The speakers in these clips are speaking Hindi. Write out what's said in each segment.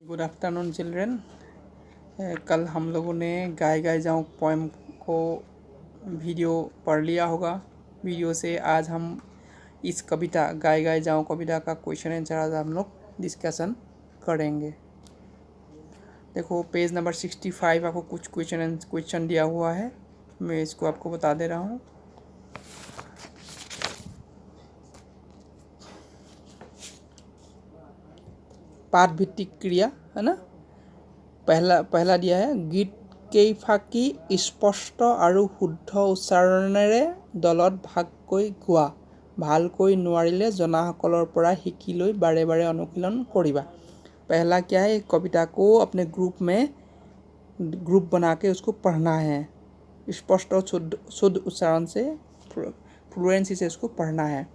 Good afternoon children. कल हम लोगों ने गाय गाय जाऊँ पोएम को वीडियो पढ़ लिया होगा। वीडियो से आज हम इस कविता गाय गाय जाऊँ कविता का क्वेश्चन आंसर आज हम लोग डिस्कशन करेंगे। देखो पेज नंबर 65 आपको कुछ क्वेश्चन दिया हुआ है, मैं इसको आपको बता दे रहा हूँ। पाठ भित्तिक क्रिया है ना। पहला दिया है गीत কেইফাকি স্পষ্ট আৰু শুদ্ধ উচ্চাৰণেৰে দলত ভাগকৈ গোৱা, ভালকৈ নোৱাৰিলে জনাসকলৰ পৰা শিকি লৈ बारे बारे अनुशीलन करिबा। पहला क्या है, कविता को अपने ग्रुप बना के उसको पढ़ना है, स्पष्ट और शुद्ध उच्चारण से फ्लुएंसी से इसको पढ़ना है,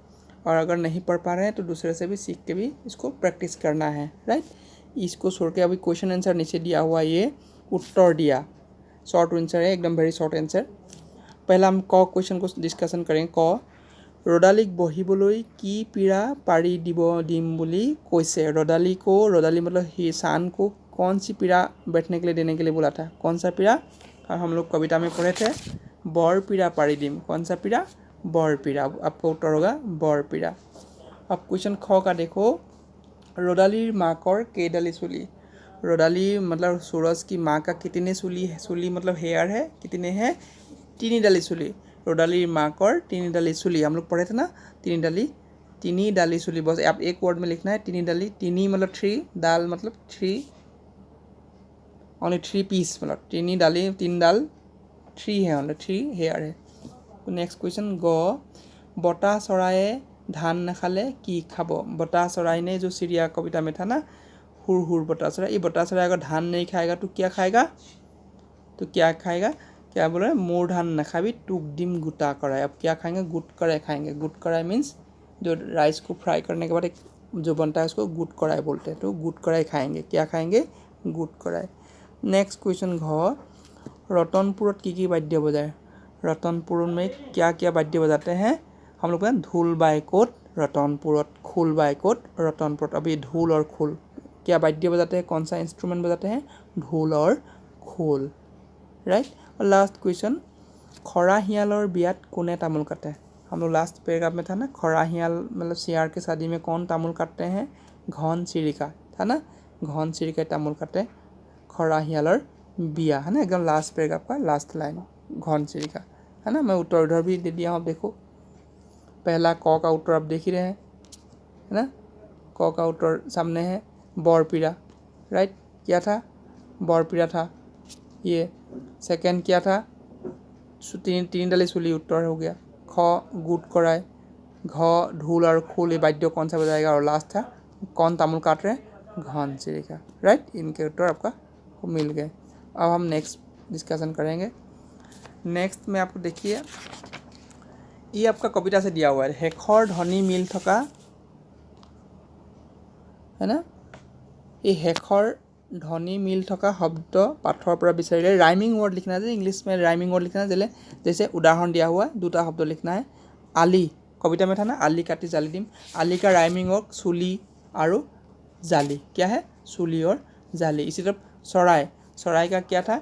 और अगर नहीं पढ़ पा रहे हैं तो दूसरे से भी सीख के भी इसको प्रैक्टिस करना है। राइट, इसको छोड़ के अभी क्वेश्चन आंसर नीचे दिया हुआ, ये उत्तर दिया, शॉर्ट आंसर है, एकदम वेरी शॉर्ट आंसर। पहला हम क क्वेश्चन को डिस्कशन करेंगे। क रदालिक बहिबोलै की पीड़ा पारी दिम बुली कैसे। रदाली मतलब हिसान को कौन सी पीड़ा बैठने के लिए देने के लिए बोला था, कौन सा पीड़ा, और हम लोग कविता में पढ़े थे बर पीड़ा पारी दिम, कौन सा पीड़ा, बर पीड़ा। आपका उत्तर होगा बर पीड़ा। अब क्वेश्चन ख का देखो, रदालीर माकर केडाली चुली। रदाली मतलब सूरज की माँ का कितने चुली है, चुली मतलब हेयर है, कितने हैं, 3 डाली चुली। रदालीर माकर 3 डाली चुली, हम लोग पढ़े थे ना, 3 डाली चुली। बस आप एक वर्ड में लिखना है 3 डाली, 3 मतलब 3, दाल मतलब 3, ओनली 3 पीस, मतलब 3 डाली, 3 डाल 3 है, ओनली 3 हेयर है। नेक्स्ट क्वेश्चन ग बता चराए धान नाखाले की खाब। बता चराई ने जो चिड़िया कविता में था ना, हुर हुर बता चराई, ये बता चराई अगर धान नहीं खाएगा तो क्या खाएगा, तो क्या खाएगा, क्या बोल रहे हैं, मोर धान नखाबी टूक डिम गुटा कराए। अब क्या खाएंगे, गुट कराए खाएंगे। गुट कराए मीन्स जो राइस को फ्राई करने के बाद एक जो बनता है उसको गुट कराए बोलते हैं, तो गुट कराए खाएंगे। क्या खाएंगे, गुट कराए। नेक्स्ट क्वेश्चन घ रतनपुरत की वाद्य बजाए। रतनपुर में क्या क्या वाद्य बजाते हैं, हम लोग ढोल बायकोट रतनपुरत, खोल बायकोट रतनपुरत। अभी ढोल और खोल क्या वाद्य बजाते हैं, कौन सा इंस्ट्रूमेंट बजाते हैं, ढोल और खोल। राइट। और लास्ट क्वेश्चन खरा हियालर बियात कोने तामुल काटे। हम लोग लास्ट पैराग्राफ में था ना, खरा हियाल मतलब सियार के शादी में कौन तामुल काटते हैं, घन चिरिका था ना, घन चिरिका तामुल काटे, खरा हियालर बिया है ना, एकदम लास्ट पैराग्राफ का लास्ट लाइन, घन चिरिका है ना। मैं उत्तर उधर भी दे दिया हूँ, देखो पहला क का उत्तर आप देख ही रहे हैं, है ना, क का उत्तर सामने है, बरपीड़ा। राइट, क्या था, बरपीड़ा था। ये सेकंड क्या था, 3 डाली चुली, उत्तर हो गया। ख गुट कराए, घ ढोल और खोल, ये वाद्य कौन सा बजाएगा, और लास्ट था कौन तामुल काट रहे हैं, घन चिरिका। राइट, इनके उत्तर आपका मिल गए। अब हम नेक्स्ट डिस्कशन करेंगे। नेक्स्ट में आपको देखिए, ये आपका कविता से दिया हुआ है, हेखर ध्वनि मिल थका, है ना, ये हेखर ध्वनि मिल थका शब्द पाठर पर विचारिले राइमिंग वर्ड लिखना है, इंग्लिश में राइमिंग वर्ड लिखना है। जैसे उदाहरण दिया हुआ है, 2टा शब्द लिखना है। आली कविता में था ना, आली काटी जाली दिम, आली का राइमिंग वर्ड चुली और जाली, क्या है, चुली और जाली। इसी तरह चराय, चराय का क्या था,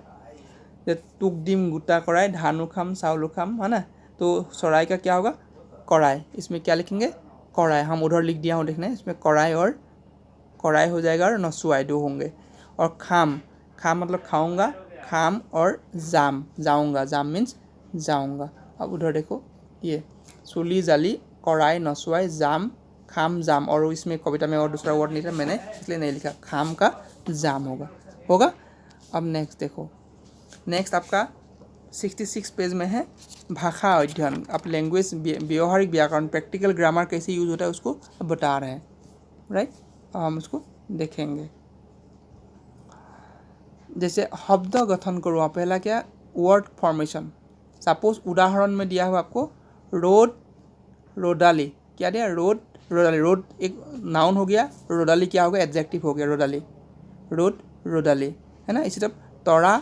टूक डिम गुटा कराए, धानु खाम चाउलू खाम, है ना, तो चराय का क्या होगा, कराए। इसमें क्या लिखेंगे, कराए, हम उधर लिख दिया हूँ, देखना है, इसमें कराए और कराए हो जाएगा, और नसुआए 2 होंगे। और खाम, खाम मतलब खाऊंगा, खाम और जाम, जाऊंगा, जाम मीन्स जाऊंगा। अब उधर देखो, ये चुली जाली कराए नसुआए जाम, खाम जाम, और इसमें कविता में और दूसरा वर्ड नहीं था, मैंने इसलिए नहीं लिखा, खाम का जाम होगा। अब नेक्स्ट देखो, नेक्स्ट आपका 66 पेज में है भाषा अध्ययन। आप लैंग्वेज व्यवहारिक व्याकरण प्रैक्टिकल ग्रामर कैसे यूज होता है उसको बता रहे हैं। राइट, अब हम उसको देखेंगे। जैसे शब्द गठन करो, पहला क्या, वर्ड फॉर्मेशन। सपोज उदाहरण में दिया हुआ आपको रोड रोडाली, क्या दिया, रोड रोडाली, रोड एक नाउन हो गया, रोडाली क्या हो गया, एडजेक्टिव हो गया, रोडाली, रोड रोडाली, है ना। इसी तरह तोड़ा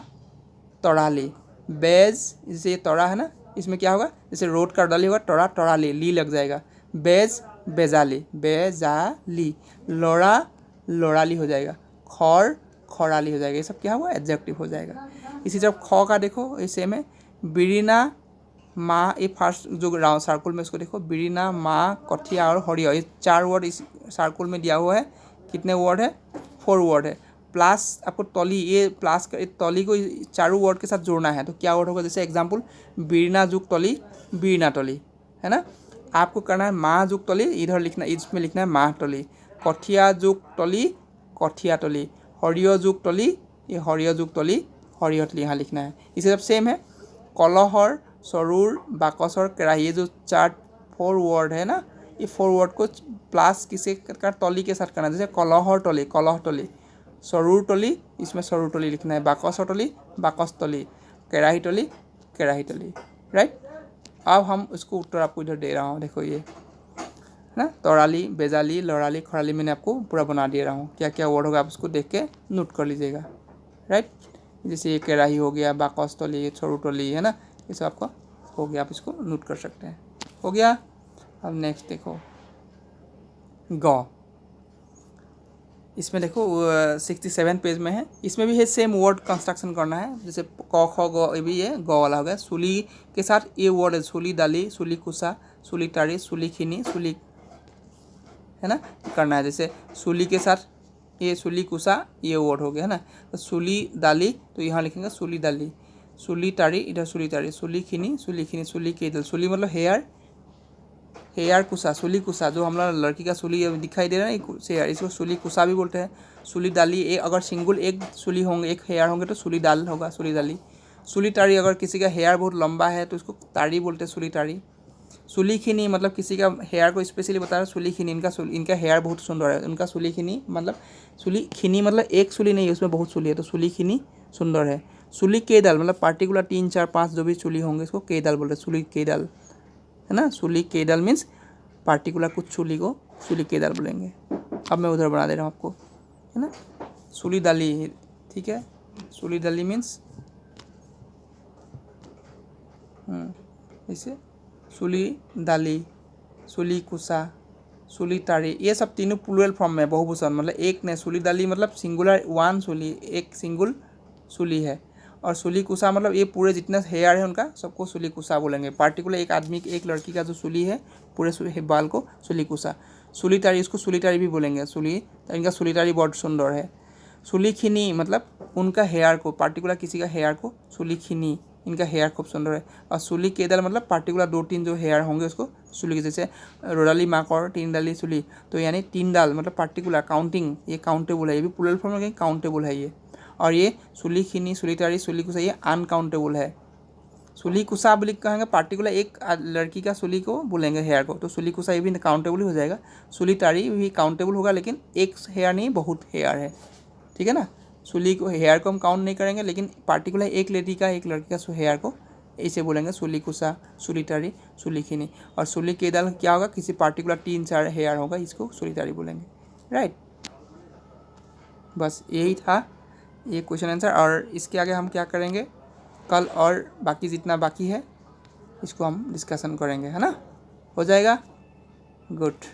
तोड़ाली, बेज, जैसे तोड़ा है ना, इसमें क्या होगा, जैसे रोड का रोडाली होगा, तोड़ा तोड़ाली, ली लग जाएगा, बेज बेजाली, बेजाली, लड़ा लड़ाली हो जाएगा, खौर खौराली हो जाएगा। ये सब क्या हुआ, एडजेक्टिव हो जाएगा। इसी तरफ ख का देखो, ये सेम है, बिरिना माँ, ये फर्स्ट जो राउंड सर्कुल में इसको देखो, बिरिना माँ कठिया और हरिया, ये 4 वर्ड इस सर्कुल में दिया हुआ है। कितने वर्ड है, 4 वर्ड है। प्लस आपको तली, ये प्लस तली को 4 वर्ड के साथ जोड़ना है, तो क्या वर्ड होगा, जैसे एग्जाम्पल बिरिना जुग तली, बिरिना तली, है ना। आपको करना है माँ जुग तली, इधर लिखना, इसमें लिखना है माँ तली, कठिया जुग तली, कठिया तली, हरिय जुग तली, ये हरिय जुग तली, हरिय तली यहाँ लिखना है। इसे सब सेम है। कलहर, सरूर, बाकसर, केराही, ये जो 4 वर्ड है ना, ये 4 वर्ड को प्लस किसी का तली के साथ करना है, जैसे कलहर तली, कलह तली, सरूर तली, इसमें सरूर तली लिखना है, बाकसर तली, बाकस तली, केराही तली, केराही तली, राइट। अब हम इसको उत्तर आपको इधर दे रहा हूँ, देखो ये है ना, तौराली, बेजाली, लौराली, खराली, मैंने आपको पूरा बना दे रहा हूँ। क्या क्या वर्ड होगा आप उसको देख के नोट कर लीजिएगा, राइट। जैसे ये केराही हो गया, बाकस तली, सरूर तली, है ना, ये सब आपका हो गया, आप इसको नोट कर सकते हैं, हो गया। अब नेक्स्ट देखो गौ, इसमें देखो 67 पेज में है, इसमें भी है सेम वर्ड कंस्ट्रक्शन करना है, जैसे क ख ग, ये भी ये गौ वाला हो गया। सूली के साथ ये वर्ड है, सूली दाली, सूली कुसा, सूली तारी, सूली खीनी, सूली, है ना, करना है। जैसे सूली के साथ ये सूली कुसा, ये वर्ड हो गया, है ना। तो सूली दाली, तो यहाँ लिखेंगे सूली दाली, सूली तारी, इधर सूली तारी, सूली खीनी, सूली खीनी, सूली केदल, सूली मतलब हेयर, हेयर कुसा, सूली कुसा, जो हमारा लड़की का सूली दिखाई दे रहा है ना, हेयर, इसको सूली कुसा भी बोलते हैं। सूली दाली, एक अगर सिंगल एक सूली होंगे, एक हेयर होंगे तो सूली दाल होगा, सूली दाली। सूली तारी, अगर किसी का हेयर बहुत लंबा है तो इसको तारी बोलते हैं, सूली तारी। सूली खीनी मतलब किसी का हेयर को स्पेशली बता रहा है, सूली खीनी, इनका हेयर बहुत सुंदर है, उनका सूली खीनी मतलब, सूली खीनी मतलब एक सूली नहीं है, उसमें बहुत सूली है, तो सूली खीनी सुंदर है। सूली केदल मतलब पार्टिकुलर 3, 4, 5 जो भी सूली होंगे इसको केदल बोलते हैं, सूली केदल, है ना। सूली केदल मीन्स पार्टिकुलर कुछ सूली को सूली केदल बोलेंगे। अब मैं उधर बना दे रहा हूँ आपको, है ना। सूली दाली, ठीक है, सूली दाली मीन्स जैसे सूली दाली, सूली कुसा, सूली तारी, ये सब तीनों प्लूरल फॉर्म में, बहुवचन मतलब एक ने, सूली दाली मतलब सिंगुलर वन सूली, एक सिंगल सूली है, और सूली कुसा मतलब ये पूरे जितना हेयर है उनका सबको सूली कुसा बोलेंगे। पार्टिकुलर एक आदमी, एक लड़की का जो सूली है पूरे बाल को सूली कुसा। सूली तारी, इसको सूली तारी भी बोलेंगे, सूली, इनका सूली तारी बहुत सुंदर है। सूली खीनी मतलब उनका हेयर को, पार्टिकुलर किसी का हेयर को सूली खीनी, इनका हेयर खूब सुंदर है। और सूली केदल मतलब पार्टिकुलर 2-3 जो हेयर होंगे उसको सूली, जैसे रोडाली माकर, 3 डाली सूली, तो यानी 3 डाल मतलब पार्टिकुलर काउंटिंग, ये काउंटेबल है, ये भी प्लूरल फॉर्म में काउंटेबल है ये। और ये सूली खीनी, सूली तारी, सूली कुसा, ये अनकाउंटेबल है। सूली कुसा बोली कहेंगे पार्टिकुलर एक लड़की का सूली को बोलेंगे हेयर को, तो सूली कुसा ये भी काउंटेबल ही हो जाएगा। सूली तारी भी काउंटेबल होगा, लेकिन एक हेयर नहीं, बहुत हेयर है, ठीक है ना। सूली को, हेयर को हम काउंट नहीं करेंगे, लेकिन पार्टिकुलर एक लड़की का हेयर को इसे बोलेंगे सूली कुसा, सूली तारी, सूली खीनी। और सूली केदल क्या होगा, किसी पार्टिकुलर 3-4 हेयर होगा, इसको सूली तारी बोलेंगे, राइट। बस यही था ये क्वेश्चन आंसर। और इसके आगे हम क्या करेंगे कल, और बाकी जितना बाकी है इसको हम डिस्कशन करेंगे, है ना, हो जाएगा, गुड।